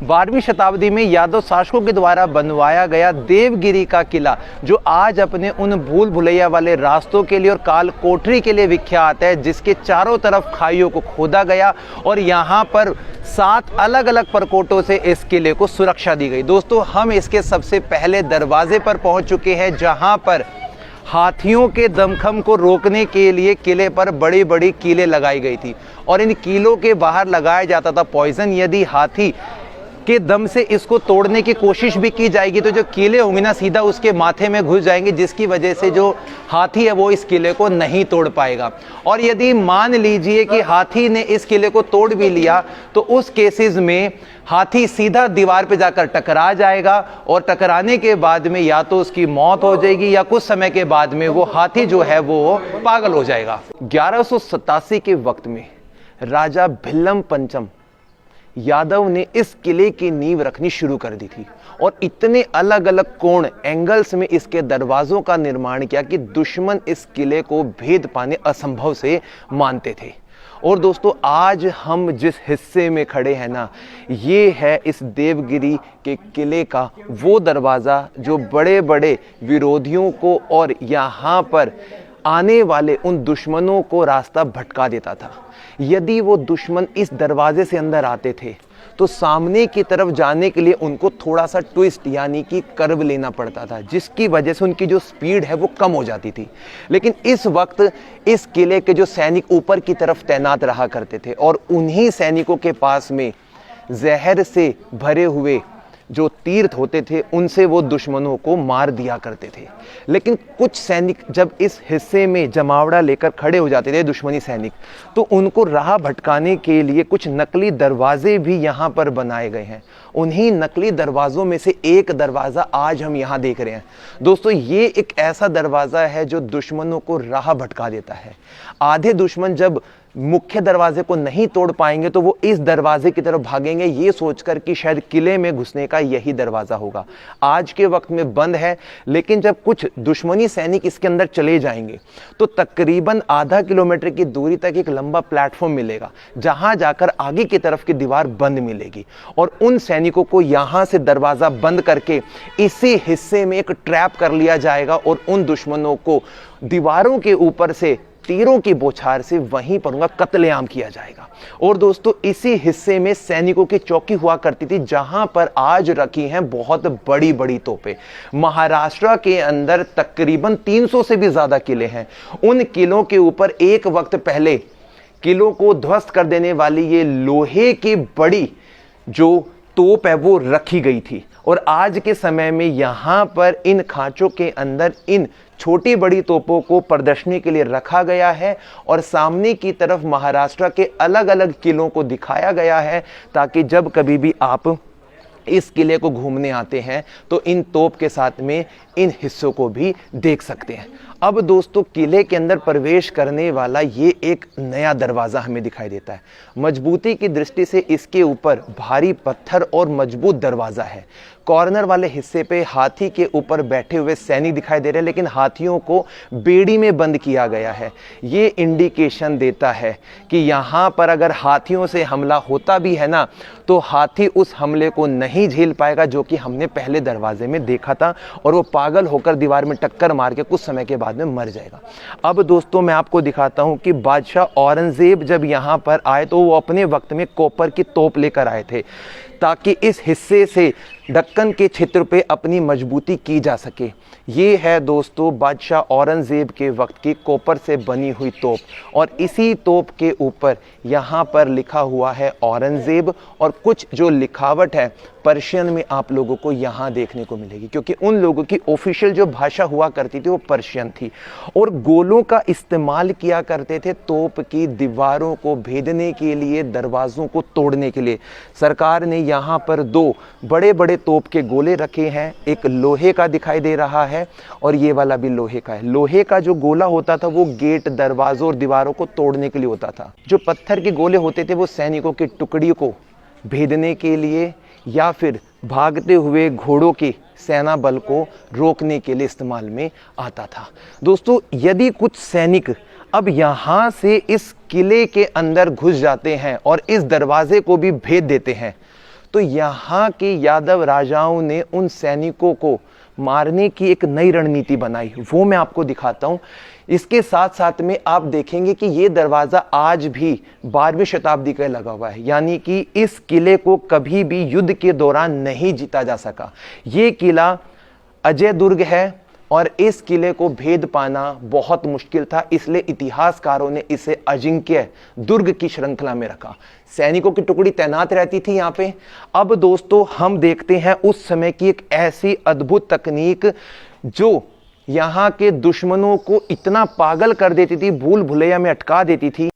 12वीं शताब्दी में यादव शासकों के द्वारा बनवाया गया देवगिरी का किला, जो आज अपने उन भूल भुलैया वाले रास्तों के लिए और काल कोठरी के लिए विख्यात है, जिसके चारों तरफ खाइयों को खोदा गया और यहाँ पर 7 अलग अलग परकोटों से इस किले को सुरक्षा दी गई। दोस्तों, हम इसके सबसे पहले दरवाजे पर पहुँच चुके हैं, जहाँ पर हाथियों के दमखम को रोकने के लिए किले पर बड़ी बड़ी कीलें लगाई गई थी और इन कीलों के बाहर लगाया जाता था पॉइजन। यदि हाथी के दम से इसको तोड़ने की कोशिश भी की जाएगी तो जो कीले होंगी ना, सीधा उसके माथे में घुस जाएंगे, जिसकी वजह से जो हाथी है वो इस किले को नहीं तोड़ पाएगा। और यदि मान लीजिए कि हाथी ने इस किले को तोड़ भी लिया तो उस केसेस में हाथी सीधा दीवार पे जाकर टकरा जाएगा और टकराने के बाद में या तो उसकी मौत हो जाएगी या कुछ समय के बाद में वो हाथी जो है वो पागल हो जाएगा। 1187 के वक्त में राजा भिल्लम पंचम यादव ने इस किले की नींव रखनी शुरू कर दी थी और इतने अलग अलग कोण एंगल्स में इसके दरवाजों का निर्माण किया कि दुश्मन इस किले को भेद पाने असंभव से मानते थे। और दोस्तों, आज हम जिस हिस्से में खड़े हैं ना, ये है इस देवगिरी के किले का वो दरवाज़ा जो बड़े बड़े विरोधियों को और यहाँ पर आने वाले उन दुश्मनों को रास्ता भटका देता था। यदि वो दुश्मन इस दरवाजे से अंदर आते थे तो सामने की तरफ जाने के लिए उनको थोड़ा सा ट्विस्ट यानी कि कर्व लेना पड़ता था, जिसकी वजह से उनकी जो स्पीड है वो कम हो जाती थी। लेकिन इस वक्त इस किले के जो सैनिक ऊपर की तरफ तैनात रहा करते थे और उन्हीं सैनिकों के पास में जहर से भरे हुए जो तीर होते थे, उनसे वो दुश्मनों को मार दिया करते थे। लेकिन कुछ सैनिक जब इस हिस्से में जमावड़ा लेकर खड़े हो जाते थे, दुश्मनी सैनिक, तो उनको राह भटकाने के लिए कुछ नकली दरवाजे भी यहाँ पर बनाए गए हैं। उन्हीं नकली दरवाज़ों में से एक दरवाज़ा आज हम यहाँ देख रहे हैं। दोस्तों, ये एक ऐसा दरवाज़ा है जो दुश्मनों को राह भटका देता है। आधे दुश्मन जब मुख्य दरवाजे को नहीं तोड़ पाएंगे तो वो इस दरवाजे की तरफ भागेंगे, ये सोचकर कि शायद किले में घुसने का यही दरवाजा होगा। आज के वक्त में बंद है, लेकिन जब कुछ दुश्मनी सैनिक इसके अंदर चले जाएंगे तो तकरीबन आधा किलोमीटर की दूरी तक एक लंबा प्लेटफॉर्म मिलेगा, जहां जाकर आगे की तरफ की दीवार बंद मिलेगी और उन सैनिकों को यहां से दरवाजा बंद करके इसी हिस्से में एक ट्रैप कर लिया जाएगा और उन दुश्मनों को दीवारों के ऊपर से तीरों की बौछार से वहीं पर उनका कत्लेआम किया जाएगा। और दोस्तों, इसी हिस्से में सैनिकों की चौकी हुआ करती थी, जहां पर आज रखी हैं बहुत बड़ी बड़ी तोपें। महाराष्ट्र के अंदर तकरीबन 300 से भी ज्यादा किले हैं। उन किलों के ऊपर एक वक्त पहले किलों को ध्वस्त कर देने वाली ये लोहे की बड़ी जो तोप है वो रखी गई थी और आज के समय में यहाँ पर इन खांचों के अंदर इन छोटी बड़ी तोपों को प्रदर्शनी के लिए रखा गया है और सामने की तरफ महाराष्ट्र के अलग अलग किलों को दिखाया गया है, ताकि जब कभी भी आप इस किले को घूमने आते हैं तो इन तोप के साथ में इन हिस्सों को भी देख सकते हैं। अब दोस्तों, किले के अंदर प्रवेश करने वाला ये एक नया दरवाज़ा हमें दिखाई देता है। मजबूती की दृष्टि से इसके ऊपर भारी पत्थर और मजबूत दरवाज़ा है। कॉर्नर वाले हिस्से पे हाथी के ऊपर बैठे हुए सैनिक दिखाई दे रहे हैं, लेकिन हाथियों को बेड़ी में बंद किया गया है। ये इंडिकेशन देता है कि यहाँ पर अगर हाथियों से हमला होता भी है ना, तो हाथी उस हमले को नहीं झेल पाएगा, जो कि हमने पहले दरवाजे में देखा था, और वो पागल होकर दीवार में टक्कर मार के कुछ समय के बाद में मर जाएगा। अब दोस्तों, मैं आपको दिखाता हूँ कि बादशाह औरंगजेब जब यहाँ पर आए तो वो अपने वक्त में कॉपर की तोप लेकर आए थे, ताकि इस हिस्से से दक्कन के क्षेत्र पे अपनी मजबूती की जा सके। ये है दोस्तों बादशाह औरंगजेब के वक्त की कॉपर से बनी हुई तोप, और इसी तोप के ऊपर यहाँ पर लिखा हुआ है औरंगजेब, और कुछ जो लिखावट है पर्शियन में आप लोगों को यहाँ देखने को मिलेगी, क्योंकि उन लोगों की ऑफिशियल जो भाषा हुआ करती थी वो पर्शियन थी। और गोलों का इस्तेमाल किया करते थे तोप की दीवारों को भेदने के लिए, दरवाज़ों को तोड़ने के लिए। सरकार ने यहाँ पर 2 बड़े बड़े तोप के गोले रखे हैं, एक लोहे का दिखाई दे रहा है और ये वाला भी लोहे का है। लोहे का जो गोला होता था वो गेट, दरवाजों और दीवारों को तोड़ने के लिए होता था। जो पत्थर के गोले होते थे वो सैनिकों की टुकड़ी को भेदने के लिए या फिर भागते हुए घोड़ों की सेना बल को रोकने के लिए इस्तेमाल में आता था। दोस्तों, यदि कुछ सैनिक अब यहाँ से इस किले के अंदर घुस जाते हैं और इस दरवाजे को भी भेद देते हैं, तो यहाँ के यादव राजाओं ने उन सैनिकों को मारने की एक नई रणनीति बनाई, वो मैं आपको दिखाता हूं। इसके साथ साथ में आप देखेंगे कि ये दरवाजा आज भी 12वीं शताब्दी का लगा हुआ है, यानी कि इस किले को कभी भी युद्ध के दौरान नहीं जीता जा सका। ये किला अजय दुर्ग है और इस किले को भेद पाना बहुत मुश्किल था, इसलिए इतिहासकारों ने इसे अजिंक्य दुर्ग की श्रृंखला में रखा। सैनिकों की टुकड़ी तैनात रहती थी यहाँ पे। अब दोस्तों हम देखते हैं उस समय की एक ऐसी अद्भुत तकनीक जो यहाँ के दुश्मनों को इतना पागल कर देती थी, भूल भुलैया में अटका देती थी।